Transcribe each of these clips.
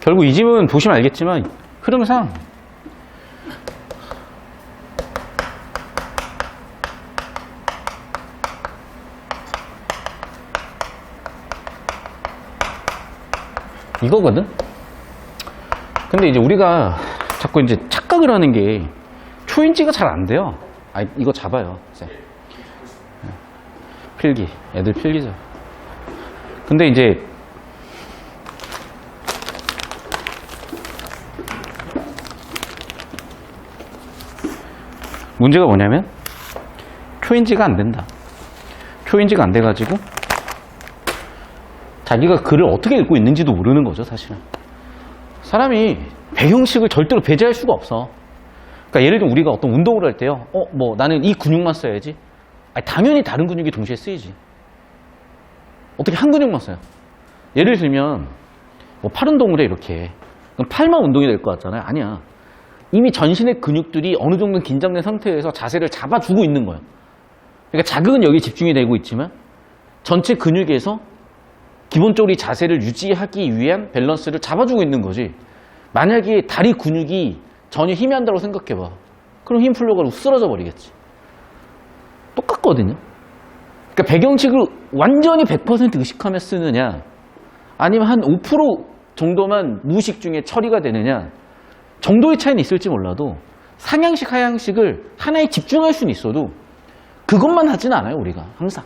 결국 이 집은 보시면 알겠지만 흐름상 이거거든? 근데 이제 우리가 자꾸 이제 착각을 하는 게 초인지가 잘 안 돼요. 아, 이거 잡아요. 필기. 애들 필기죠. 근데 이제 문제가 뭐냐면 초인지가 안 된다. 초인지가 안 돼가지고 자기가 글을 어떻게 읽고 있는지도 모르는 거죠, 사실은. 사람이 배경식을 절대로 배제할 수가 없어. 그러니까 예를 들면 우리가 어떤 운동을 할 때요. 뭐 나는 이 근육만 써야지. 아니, 당연히 다른 근육이 동시에 쓰이지. 어떻게 한 근육만 써요? 예를 들면 뭐 팔 운동을 해 이렇게. 그럼 팔만 운동이 될 것 같잖아요. 아니야. 이미 전신의 근육들이 어느 정도 긴장된 상태에서 자세를 잡아주고 있는 거예요. 그러니까 자극은 여기 집중이 되고 있지만 전체 근육에서 기본적으로 이 자세를 유지하기 위한 밸런스를 잡아주고 있는 거지. 만약에 다리 근육이 전혀 힘이 안 들다고 생각해봐. 그럼 힘 풀려가지고 쓰러져 버리겠지. 똑같거든요. 그러니까 배경식을 완전히 100% 의식하며 쓰느냐, 아니면 한 5% 정도만 무의식 중에 처리가 되느냐 정도의 차이는 있을지 몰라도 상향식, 하향식을 하나에 집중할 수는 있어도 그것만 하지는 않아요, 우리가 항상.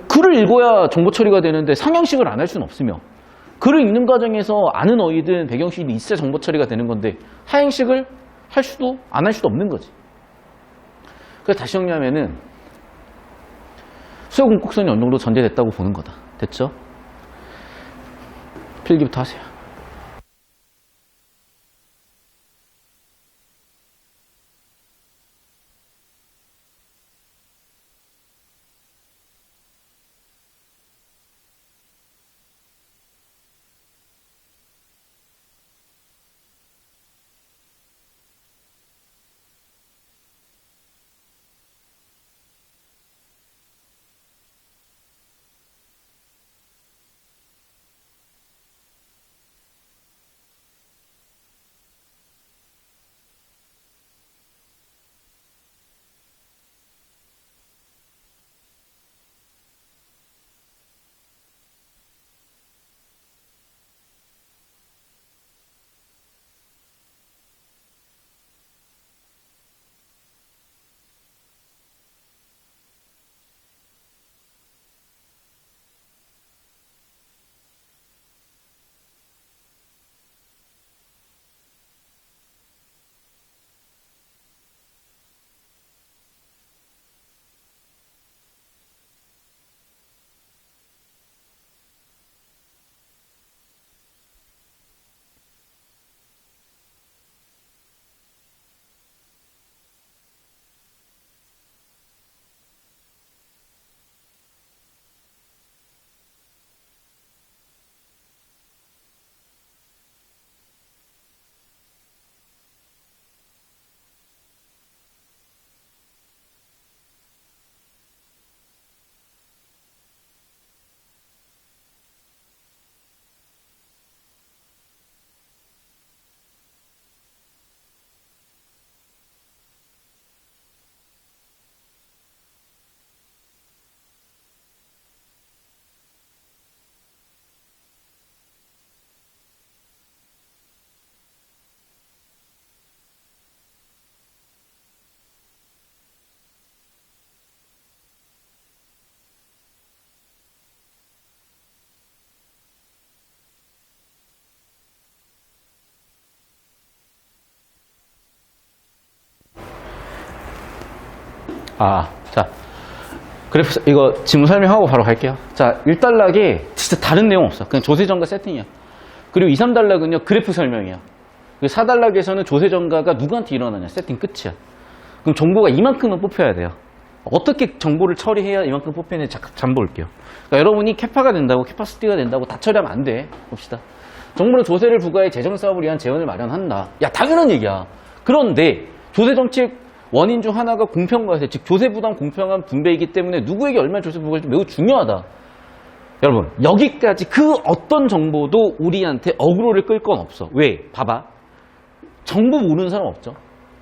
글을 읽어야 정보 처리가 되는데 상향식을 안 할 수는 없으며, 글을 읽는 과정에서 아는 어휘든 배경식이 있어야 정보 처리가 되는 건데 하향식을 할 수도 안 할 수도 없는 거지. 그래서 다시 정리하면은 수요 공곡선이 어느 정도 전제됐다고 보는 거다. 됐죠? 필기부터 하세요. 자, 그래프, 이거 지문 설명하고 바로 갈게요. 자, 1단락에 진짜 다른 내용 없어. 그냥 조세정가 세팅이야. 그리고 2, 3단락은요, 그래프 설명이야. 4단락에서는 조세정가가 누구한테 일어나냐, 세팅 끝이야. 그럼 정보가 이만큼은 뽑혀야 돼요. 어떻게 정보를 처리해야 이만큼 뽑히는지 잠 볼게요. 그러니까 여러분이 캐파가 된다고, 캐파시티가 된다고 다 처리하면 안 돼. 봅시다. 정부는 조세를 부과해 재정사업을 위한 재원을 마련한다. 야, 당연한 얘기야. 그런데 조세정책 원인 중 하나가 공평과세, 즉 조세부담 공평한 분배이기 때문에 누구에게 얼마나 조세 부과할지 매우 중요하다. 여러분, 여기까지 그 어떤 정보도 우리한테 어그로를 끌 건 없어. 왜? 봐봐. 정보 모르는 사람 없죠.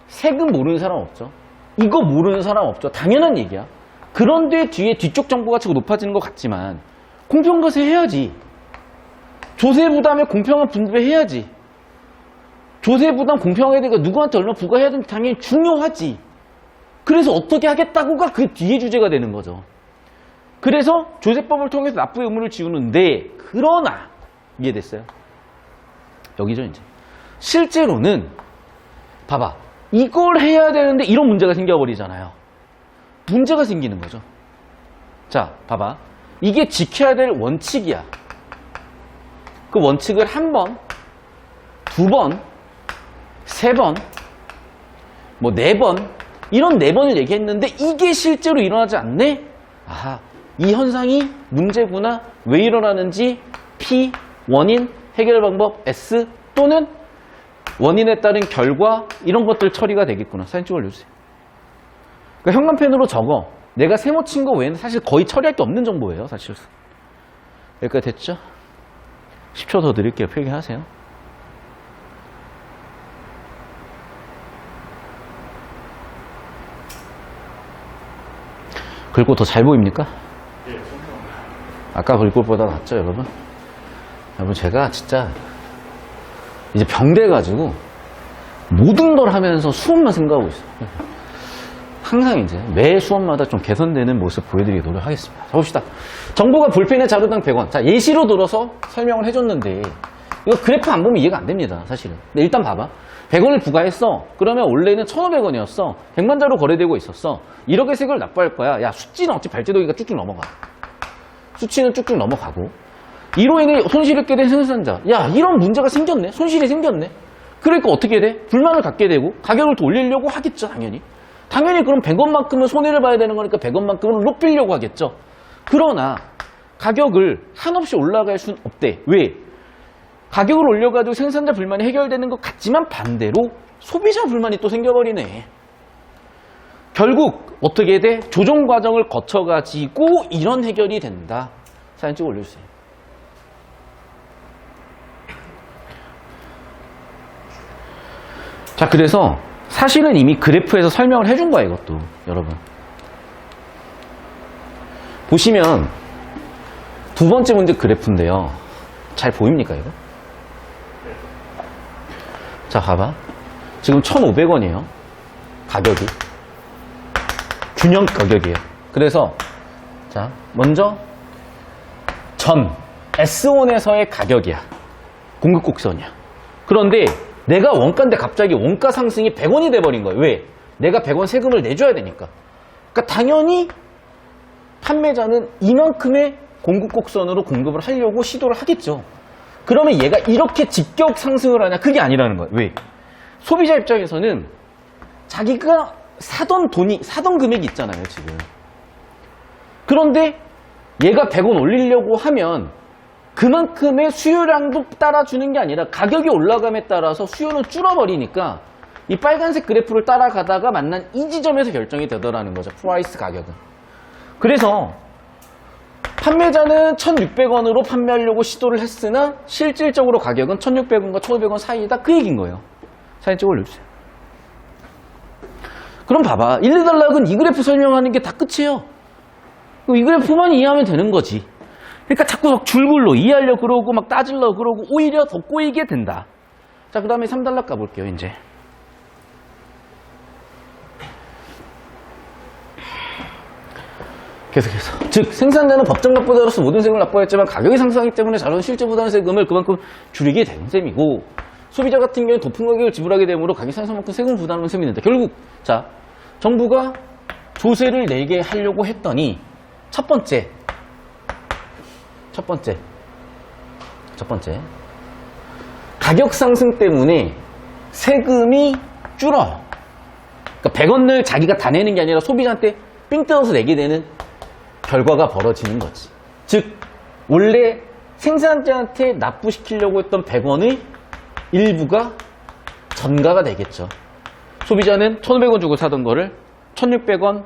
세금 모르는 사람 없죠. 이거 모르는 사람 없죠. 당연한 얘기야. 그런데 뒤에 뒤쪽 정보가 자꾸 높아지는 것 같지만 공평과세 해야지. 조세 부담에 공평한 분배해야지. 조세 부담 공평하게 되니까 누구한테 얼마 부과해야 되는 게 당연히 중요하지. 그래서 어떻게 하겠다고가 그 뒤에 주제가 되는 거죠. 그래서 조세법을 통해서 납부의 의무를 지우는데, 그러나 이해됐어요? 여기죠 이제. 실제로는 봐봐, 이걸 해야 되는데 이런 문제가 생겨버리잖아요. 문제가 생기는 거죠. 자, 봐봐, 이게 지켜야 될 원칙이야. 그 원칙을 한 번, 두 번, 세 번, 뭐 네 번, 이런 네 번을 얘기했는데 이게 실제로 일어나지 않네? 아하, 이 현상이 문제구나. 왜 일어나는지 P, 원인, 해결 방법, S, 또는 원인에 따른 결과, 이런 것들 처리가 되겠구나. 사진 찍어 올려주세요. 그러니까 형광펜으로 적어. 내가 세모 친 거 외에는 사실 거의 처리할 게 없는 정보예요. 사실. 여기까지 됐죠? 10초 더 드릴게요. 필기하세요. 글꼴 더 잘 보입니까? 아까 글꼴보다 낫죠, 여러분? 여러분, 제가 진짜 이제 병돼가지고 모든 걸 하면서 수업만 생각하고 있어요. 항상 이제 매 수업마다 좀 개선되는 모습 보여드리기 노력하겠습니다. 자, 봅시다. 정보가 볼펜에 자료당 100원. 자, 예시로 들어서 설명을 해줬는데 이거 그래프 안 보면 이해가 안 됩니다, 사실은. 근데 일단 봐봐. 100원을 부과했어. 그러면 원래는 1,500원이었어. 100만 자로 거래되고 있었어. 1억의 세금을 납부할 거야. 야, 수치는 어찌 발제도기가 쭉쭉 넘어가. 수치는 쭉쭉 넘어가고. 이로 인해 손실을 입게 된 생산자. 야, 이런 문제가 생겼네. 손실이 생겼네. 그러니까 어떻게 돼? 불만을 갖게 되고 가격을 더 올리려고 하겠죠, 당연히. 당연히 그럼 100원만큼은 손해를 봐야 되는 거니까 100원만큼은 높이려고 하겠죠. 그러나 가격을 한없이 올라갈 수는 없대. 왜? 가격을 올려가지고 생산자 불만이 해결되는 것 같지만 반대로 소비자 불만이 또 생겨버리네. 결국 어떻게 돼? 조정 과정을 거쳐가지고 이런 해결이 된다. 사진 찍어 올려주세요. 자, 그래서 사실은 이미 그래프에서 설명을 해준 거야, 이것도. 여러분. 보시면 두 번째 문제 그래프인데요. 잘 보입니까, 이거? 자, 봐봐. 지금 1,500원이에요. 가격이. 균형 가격이에요. 그래서 자, 먼저 전 S1에서의 가격이야. 공급 곡선이야. 그런데 내가 원가인데 갑자기 원가 상승이 100원이 돼버린 거예요. 왜? 내가 100원 세금을 내줘야 되니까. 그러니까 당연히 판매자는 이만큼의 공급 곡선으로 공급을 하려고 시도를 하겠죠. 그러면 얘가 이렇게 직격 상승을 하냐? 그게 아니라는 거예요. 왜? 소비자 입장에서는 자기가 사던 금액이 있잖아요, 지금. 그런데 얘가 100원 올리려고 하면 그만큼의 수요량도 따라주는 게 아니라 가격이 올라감에 따라서 수요는 줄어버리니까 이 빨간색 그래프를 따라가다가 만난 이 지점에서 결정이 되더라는 거죠. 프라이스 가격은. 그래서 판매자는 1,600원으로 판매하려고 시도를 했으나 실질적으로 가격은 1,600원과 1,500원 사이다. 그 얘기인 거예요. 사진 찍어 올려주세요. 그럼 봐봐. 1, 2달락은 이 그래프 설명하는 게 다 끝이에요. 이 그래프만 이해하면 되는 거지. 그러니까 자꾸 막 줄글로 이해하려고 그러고 막 따지려고 그러고 오히려 더 꼬이게 된다. 자, 그 다음에 3달락 가볼게요, 이제. 계속해서. 즉, 생산자는 법정 납부자로서 모든 세금을 납부했지만 가격이 상승하기 때문에 자료는 실제 부담 세금을 그만큼 줄이게 되는 셈이고, 소비자 같은 경우는 도품 가격을 지불하게 되므로 가격 상승만큼 세금 부담하는 셈이 된다. 결국, 자, 정부가 조세를 내게 하려고 했더니, 첫 번째. 가격 상승 때문에 세금이 줄어. 그러니까 100원을 자기가 다 내는 게 아니라 소비자한테 삥 뜯어서 내게 되는 결과가 벌어지는 거지. 즉, 원래 생산자한테 납부시키려고 했던 100원의 일부가 전가가 되겠죠. 소비자는 1,500원 주고 사던 거를 1,600원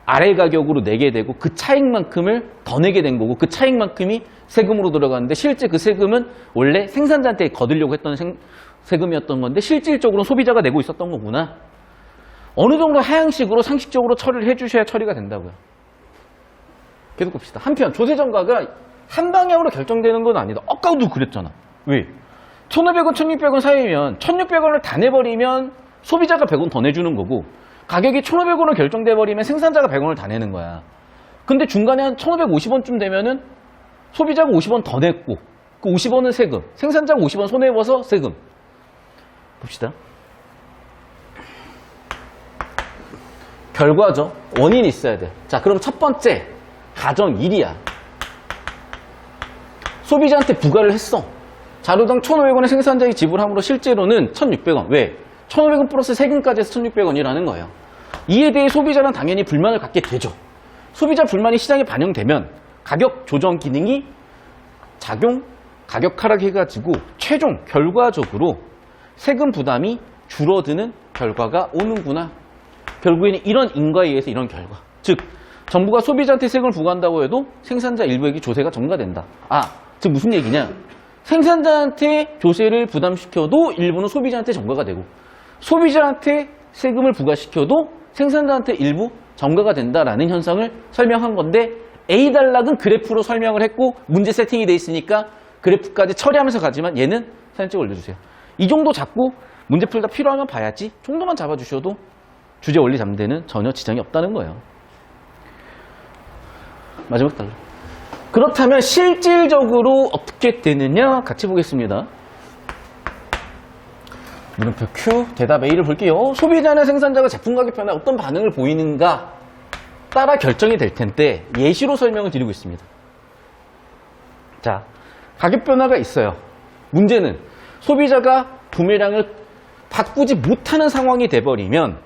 아래 가격으로 내게 되고 그 차익만큼을 더 내게 된 거고 그 차익만큼이 세금으로 들어가는데 실제 그 세금은 원래 생산자한테 거두려고 했던 세금이었던 건데 실질적으로는 소비자가 내고 있었던 거구나. 어느 정도 하향식으로 상식적으로 처리를 해주셔야 처리가 된다고요. 계속 봅시다. 한편 조세정가가 한 방향으로 결정되는 건 아니다. 아까도 그랬잖아. 왜? 1,500원, 1,600원 사이면 1,600원을 다 내버리면 소비자가 100원 더 내주는 거고 가격이 1,500원으로 결정돼 버리면 생산자가 100원을 다 내는 거야. 근데 중간에 한 1,550원쯤 되면은 소비자가 50원 더 냈고 그 50원은 세금, 생산자가 50원 손해입어서 세금. 봅시다. 결과죠. 원인이 있어야 돼. 자, 그럼 첫 번째 가정 1이야. 소비자한테 부과를 했어. 자료당 1,500원의 생산자의 지불함으로 실제로는 1,600원. 왜? 1,500원 플러스 세금까지 해서 1,600원이라는 거예요. 이에 대해 소비자는 당연히 불만을 갖게 되죠. 소비자 불만이 시장에 반영되면 가격 조정 기능이 작용, 가격 하락해가지고 최종 결과적으로 세금 부담이 줄어드는 결과가 오는구나. 결국에는 이런 인과에 의해서 이런 결과. 즉, 정부가 소비자한테 세금을 부과한다고 해도 생산자 일부에게 조세가 전가된다. 즉 무슨 얘기냐? 생산자한테 조세를 부담시켜도 일부는 소비자한테 전가가 되고 소비자한테 세금을 부과시켜도 생산자한테 일부 전가가 된다라는 현상을 설명한 건데 A 단락은 그래프로 설명을 했고 문제 세팅이 돼 있으니까 그래프까지 처리하면서 가지만 얘는 사진 찍어 올려주세요. 이 정도 잡고 문제 풀다 필요하면 봐야지 정도만 잡아주셔도 주제 원리 잡는 데는 전혀 지장이 없다는 거예요. 마지막 단락. 그렇다면 실질적으로 어떻게 되느냐 같이 보겠습니다. 물음표 Q, 대답 A를 볼게요. 소비자나 생산자가 제품 가격 변화에 어떤 반응을 보이는가 따라 결정이 될 텐데 예시로 설명을 드리고 있습니다. 자, 가격 변화가 있어요. 문제는 소비자가 구매량을 바꾸지 못하는 상황이 돼버리면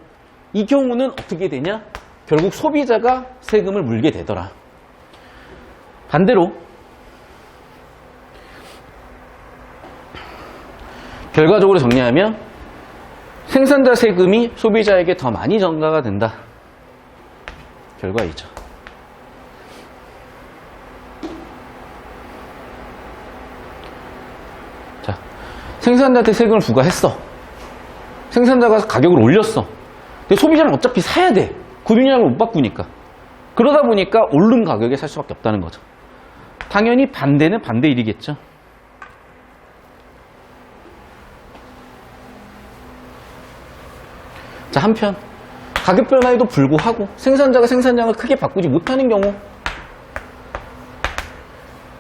이 경우는 어떻게 되냐? 결국 소비자가 세금을 물게 되더라. 반대로 결과적으로 정리하면 생산자 세금이 소비자에게 더 많이 전가가 된다. 결과이죠. 자, 생산자한테 세금을 부과했어. 생산자가 가격을 올렸어. 근데 소비자는 어차피 사야 돼. 구매량을 못 바꾸니까. 그러다 보니까 오른 가격에 살 수밖에 없다는 거죠. 당연히 반대는 반대 일이겠죠. 자, 한편 가격 변화에도 불구하고 생산자가 생산량을 크게 바꾸지 못하는 경우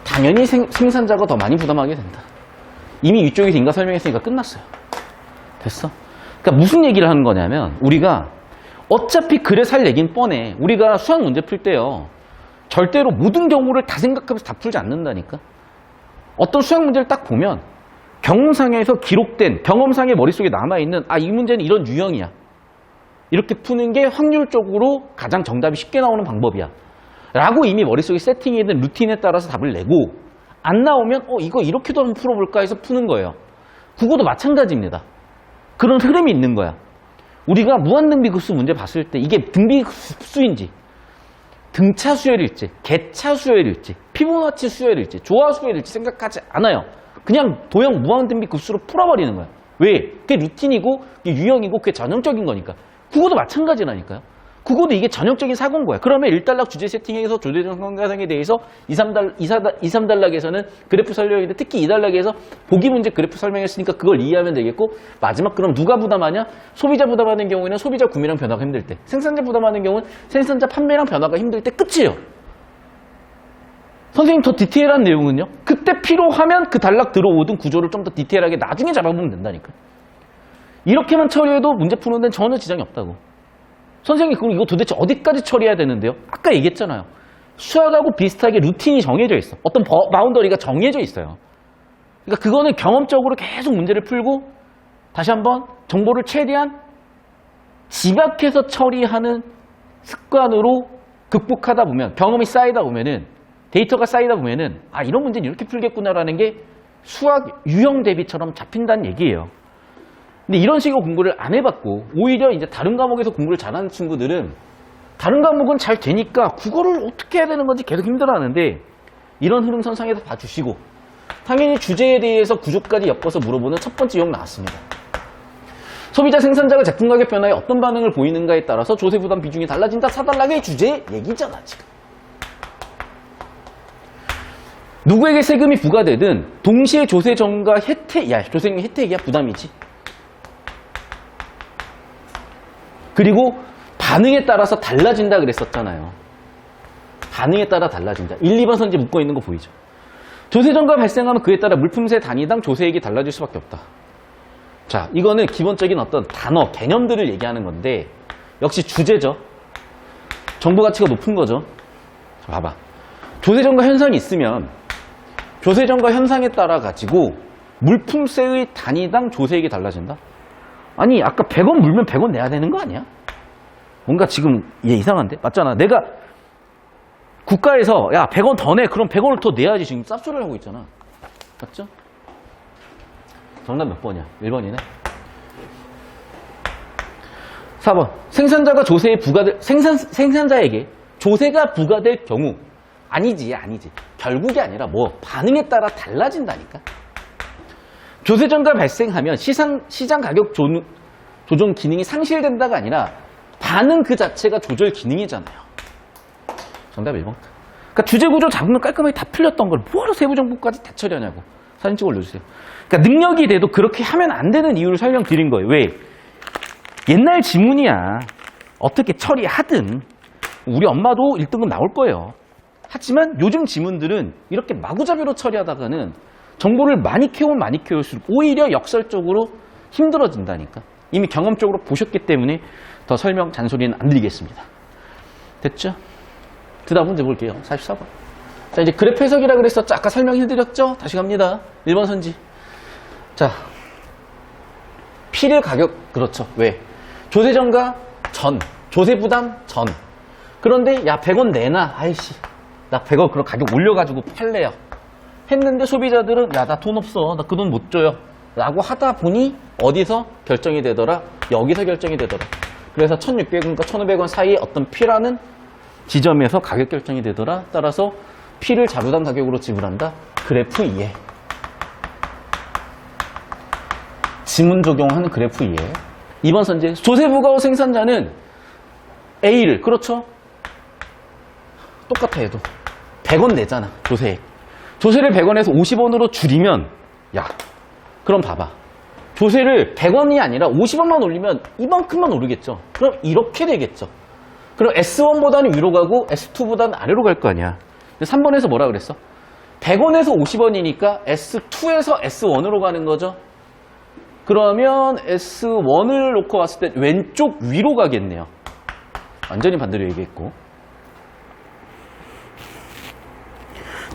당연히 생산자가 더 많이 부담하게 된다. 이미 위쪽에서 인가 설명했으니까 끝났어요. 됐어? 그러니까 무슨 얘기를 하는 거냐면 우리가 어차피 그래 살 얘긴 뻔해. 우리가 수학 문제 풀 때요. 절대로 모든 경우를 다 생각하면서 다 풀지 않는다니까. 어떤 수학 문제를 딱 보면 경험상에서 기록된 경험상의 머릿속에 남아있는 이 문제는 이런 유형이야. 이렇게 푸는 게 확률적으로 가장 정답이 쉽게 나오는 방법이야. 라고 이미 머릿속에 세팅해 있는 루틴에 따라서 답을 내고 안 나오면 이거 이렇게도 한번 풀어볼까 해서 푸는 거예요. 국어도 마찬가지입니다. 그런 흐름이 있는 거야. 우리가 무한등비급수 문제 봤을 때 이게 등비급수인지 등차 수열일지 개차 수열일지 피보나치 수열일지 조화 수열일지 생각하지 않아요. 그냥 도형 무한등비급수로 풀어버리는 거야. 왜? 그게 루틴이고 그게 유형이고 그게 전형적인 거니까. 국어도 마찬가지라니까요. 국어도 이게 전형적인 사고인 거야. 그러면 1단락 주제 세팅에서 조제정상가상에 대해서 2, 3단락에서는 그래프 설명인데 특히 2단락에서 보기 문제 그래프 설명했으니까 그걸 이해하면 되겠고 마지막 그럼 누가 부담하냐? 소비자 부담하는 경우에는 소비자 구매량 변화가 힘들 때 생산자 부담하는 경우는 생산자 판매량 변화가 힘들 때 끝이에요. 선생님 더 디테일한 내용은요? 그때 필요하면 그 단락 들어오든 구조를 좀 더 디테일하게 나중에 잡아보면 된다니까. 이렇게만 처리해도 문제 푸는 데는 전혀 지장이 없다고. 선생님 그럼 이거 도대체 어디까지 처리해야 되는데요? 아까 얘기했잖아요. 수학하고 비슷하게 루틴이 정해져 있어. 어떤 바운더리가 정해져 있어요. 그러니까 그거는 경험적으로 계속 문제를 풀고 다시 한번 정보를 최대한 집약해서 처리하는 습관으로 극복하다 보면 경험이 쌓이다 보면은 데이터가 쌓이다 보면은 이런 문제는 이렇게 풀겠구나라는 게 수학 유형 대비처럼 잡힌다는 얘기예요. 근데 이런 식으로 공부를 안 해봤고 오히려 이제 다른 과목에서 공부를 잘하는 친구들은 다른 과목은 잘 되니까 국어를 어떻게 해야 되는 건지 계속 힘들어하는데 이런 흐름선상에서 봐주시고 당연히 주제에 대해서 구조까지 엮어서 물어보는 첫 번째 유형 나왔습니다. 소비자 생산자가 제품 가격 변화에 어떤 반응을 보이는가에 따라서 조세 부담 비중이 달라진다. 사달락의 주제 얘기잖아 지금. 누구에게 세금이 부과되든 동시에 조세 전가 혜택, 야 조세 혜택이야 부담이지. 그리고 반응에 따라서 달라진다 그랬었잖아요. 반응에 따라 달라진다. 1, 2번 선지 묶어 있는 거 보이죠? 조세 전가 발생하면 그에 따라 물품세 단위당 조세액이 달라질 수밖에 없다. 자, 이거는 기본적인 어떤 단어, 개념들을 얘기하는 건데 역시 주제죠. 정보 가치가 높은 거죠. 자, 봐봐. 조세 전가 현상이 있으면 조세 전가 현상에 따라 가지고 물품세의 단위당 조세액이 달라진다? 아니, 아까 100원 물면 100원 내야 되는 거 아니야? 뭔가 지금 얘 이상한데? 맞잖아. 내가 국가에서 야 100원 더 내. 그럼 100원을 더 내야지. 지금 쌉소리를 하고 있잖아. 맞죠? 정답 몇 번이야? 1번이네. 4번. 생산자가 조세에 부과될 생산자에게 조세가 부과될 경우 아니지. 결국이 아니라 뭐 반응에 따라 달라진다니까. 조세 전가 발생하면 시장 가격 조정 기능이 상실된다가 아니라 반응 그 자체가 조절 기능이잖아요. 정답 1번. 그러니까 주제 구조 잡으면 깔끔하게 다 풀렸던 걸 뭐하러 세부 정보까지 다 처리하냐고. 사진 찍어 올려주세요. 그러니까 능력이 돼도 그렇게 하면 안 되는 이유를 설명드린 거예요. 왜? 옛날 지문이야. 어떻게 처리하든 우리 엄마도 1등급 나올 거예요. 하지만 요즘 지문들은 이렇게 마구잡이로 처리하다가는 정보를 많이 키울수록 오히려 역설적으로 힘들어진다니까. 이미 경험적으로 보셨기 때문에 더 설명 잔소리는 안 드리겠습니다. 됐죠? 그 다음 문제 볼게요. 44번. 자, 이제 그래프 해석이라 그랬었죠? 아까 설명해드렸죠? 다시 갑니다. 1번 선지. 자, 필요 가격, 그렇죠. 왜? 조세 전가 전, 조세 부담 전. 그런데 야 100원 내놔. 아이씨, 나 100원 그럼 가격 올려가지고 팔래요. 했는데 소비자들은 야 나 돈 없어. 나 그 돈 못 줘요. 라고 하다 보니 어디서 결정이 되더라? 여기서 결정이 되더라. 그래서 1,600원과 1,500원 사이에 어떤 P라는 지점에서 가격 결정이 되더라. 따라서 P를 자부담 가격으로 지불한다. 그래프 이해. 지문 적용하는 그래프 이해. 2번 선제. 조세 부과 후 생산자는 A를, 그렇죠? 똑같아 해도 100원 내잖아. 조세액. 조세를 100원에서 50원으로 줄이면 야 그럼 봐봐. 조세를 100원이 아니라 50원만 올리면 이만큼만 오르겠죠. 그럼 이렇게 되겠죠. 그럼 S1보다는 위로 가고 S2보다는 아래로 갈 거 아니야. 근데 3번에서 뭐라 그랬어? 100원에서 50원이니까 S2에서 S1으로 가는 거죠. 그러면 S1을 놓고 봤을 때 왼쪽 위로 가겠네요. 완전히 반대로 얘기했고.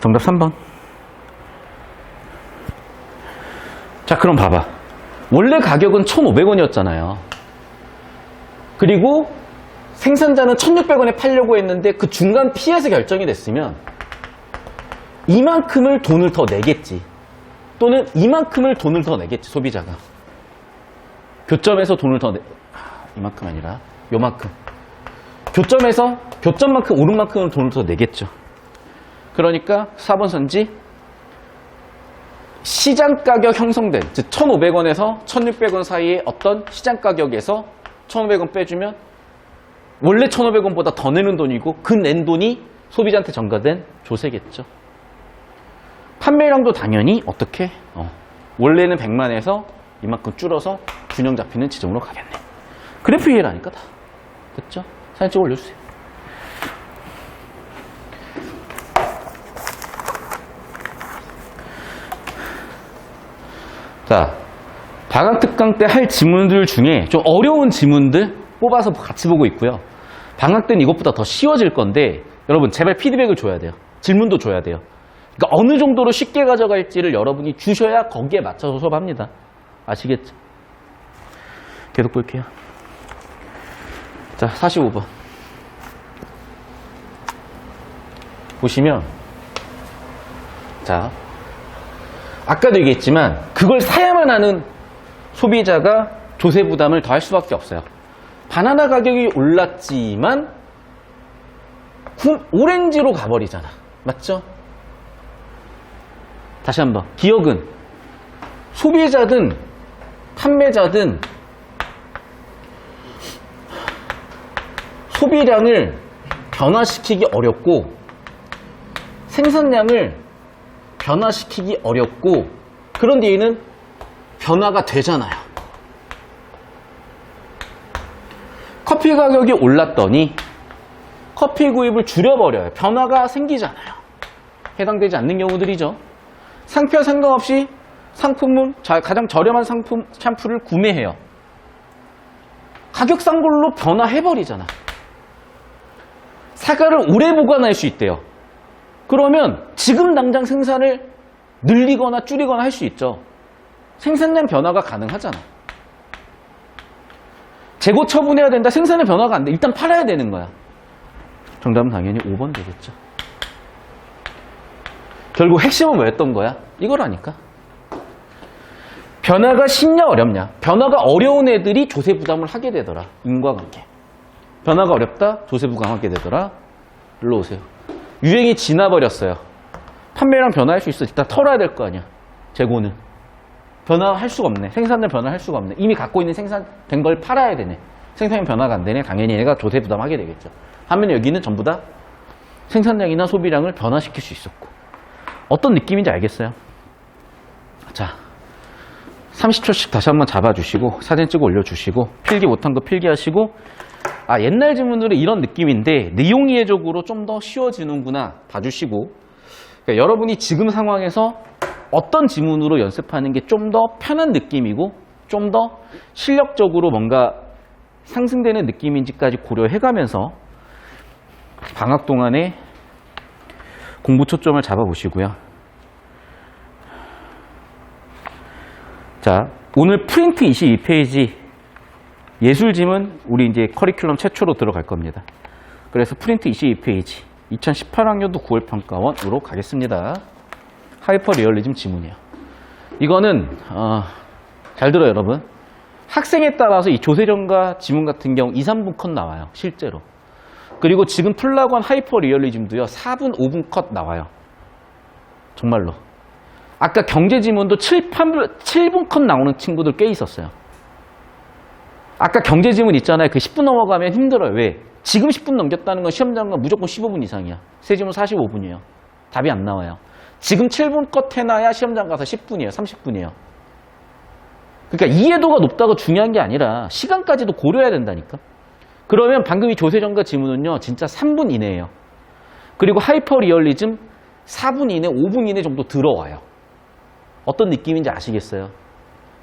정답 3번. 자, 그럼 봐봐. 원래 가격은 1,500원이었잖아요. 그리고 생산자는 1,600원에 팔려고 했는데 그 중간 P에서 결정이 됐으면 이만큼을 돈을 더 내겠지. 또는 이만큼을 돈을 더 내겠지, 소비자가. 교점에서 돈을 더 이만큼 아니라 요만큼. 교점만큼 오른 만큼은 돈을 더 내겠죠. 그러니까 4번 선지 시장 가격 형성된, 즉 1,500원에서 1,600원 사이에 어떤 시장 가격에서 1,500원 빼주면 원래 1,500원보다 더 내는 돈이고 그 낸 돈이 소비자한테 전가된 조세겠죠. 판매량도 당연히 어떻게? 원래는 100만에서 이만큼 줄어서 균형 잡히는 지점으로 가겠네. 그래프 이해라니까 다. 됐죠? 사진 찍어 올려주세요. 자, 방학특강 때 할 지문들 중에 좀 어려운 지문들 뽑아서 같이 보고 있고요. 방학 때는 이것보다 더 쉬워질 건데 여러분 제발 피드백을 줘야 돼요. 질문도 줘야 돼요. 그러니까 어느 정도로 쉽게 가져갈지를 여러분이 주셔야 거기에 맞춰서 수업합니다. 아시겠죠? 계속 볼게요. 자, 45번. 보시면 자, 아까도 얘기했지만 그걸 사야만 하는 소비자가 조세 부담을 더 할 수밖에 없어요. 바나나 가격이 올랐지만 오렌지로 가버리잖아. 맞죠? 다시 한번. 기억은 소비자든 판매자든 소비량을 변화시키기 어렵고 생산량을 변화시키기 어렵고 그런 뒤에는 변화가 되잖아요. 커피 가격이 올랐더니 커피 구입을 줄여버려요. 변화가 생기잖아요. 해당되지 않는 경우들이죠. 상표 상관없이 상품은 가장 저렴한 상품 샴푸를 구매해요. 가격 싼 걸로 변화해버리잖아. 사과를 오래 보관할 수 있대요. 그러면 지금 당장 생산을 늘리거나 줄이거나 할 수 있죠. 생산량 변화가 가능하잖아. 재고 처분해야 된다. 생산의 변화가 안 돼. 일단 팔아야 되는 거야. 정답은 당연히 5번 되겠죠. 결국 핵심은 뭐였던 거야? 이거라니까. 변화가 쉽냐 어렵냐. 변화가 어려운 애들이 조세 부담을 하게 되더라. 인과관계. 변화가 어렵다? 조세 부담하게 되더라. 일로 오세요. 유행이 지나버렸어요. 판매량 변화할 수 있어. 일단 털어야 될 거 아니야. 재고는. 변화할 수가 없네. 생산량 변화할 수가 없네. 이미 갖고 있는 생산된 걸 팔아야 되네. 생산량 변화가 안 되네. 당연히 얘가 조세 부담하게 되겠죠. 반면에 여기는 전부 다 생산량이나 소비량을 변화시킬 수 있었고. 어떤 느낌인지 알겠어요? 자, 30초씩 다시 한번 잡아주시고 사진 찍어 올려주시고 필기 못한 거 필기하시고 옛날 질문들은 이런 느낌인데 내용이해적으로 좀 더 쉬워지는구나 봐주시고 그러니까 여러분이 지금 상황에서 어떤 지문으로 연습하는 게 좀 더 편한 느낌이고 좀 더 실력적으로 뭔가 상승되는 느낌인지까지 고려해가면서 방학 동안에 공부 초점을 잡아보시고요. 자, 오늘 프린트 22페이지 예술짐은 우리 이제 커리큘럼 최초로 들어갈 겁니다. 그래서 프린트 22페이지 2018학년도 9월 평가원으로 가겠습니다. 하이퍼 리얼리즘 지문이요. 이거는 잘 들어요, 여러분. 학생에 따라서 이 조세정과 지문 같은 경우 2, 3분 컷 나와요, 실제로. 그리고 지금 풀라고 한 하이퍼 리얼리즘도요, 4분, 5분 컷 나와요. 정말로. 아까 경제 지문도 7분 컷 나오는 친구들 꽤 있었어요. 아까 경제 지문 있잖아요. 그 10분 넘어가면 힘들어요. 왜? 지금 10분 넘겼다는 건 시험장관 무조건 15분 이상이야. 새 지문 45분이에요. 답이 안 나와요. 지금 7분 컷 해놔야 시험장 가서 10분이에요. 30분이에요. 그러니까 이해도가 높다고 중요한 게 아니라 시간까지도 고려해야 된다니까. 그러면 방금 이 조세정과 지문은요, 진짜 3분 이내예요. 그리고 하이퍼 리얼리즘 4분 이내, 5분 이내 정도 들어와요. 어떤 느낌인지 아시겠어요?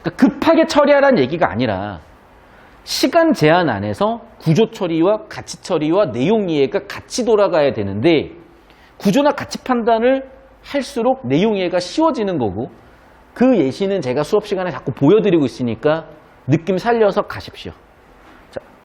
그러니까 급하게 처리하라는 얘기가 아니라 시간 제한 안에서 구조 처리와 가치 처리와 내용 이해가 같이 돌아가야 되는데 구조나 가치 판단을 할수록 내용 이해가 쉬워지는 거고 그 예시는 제가 수업 시간에 자꾸 보여드리고 있으니까 느낌 살려서 가십시오. 자,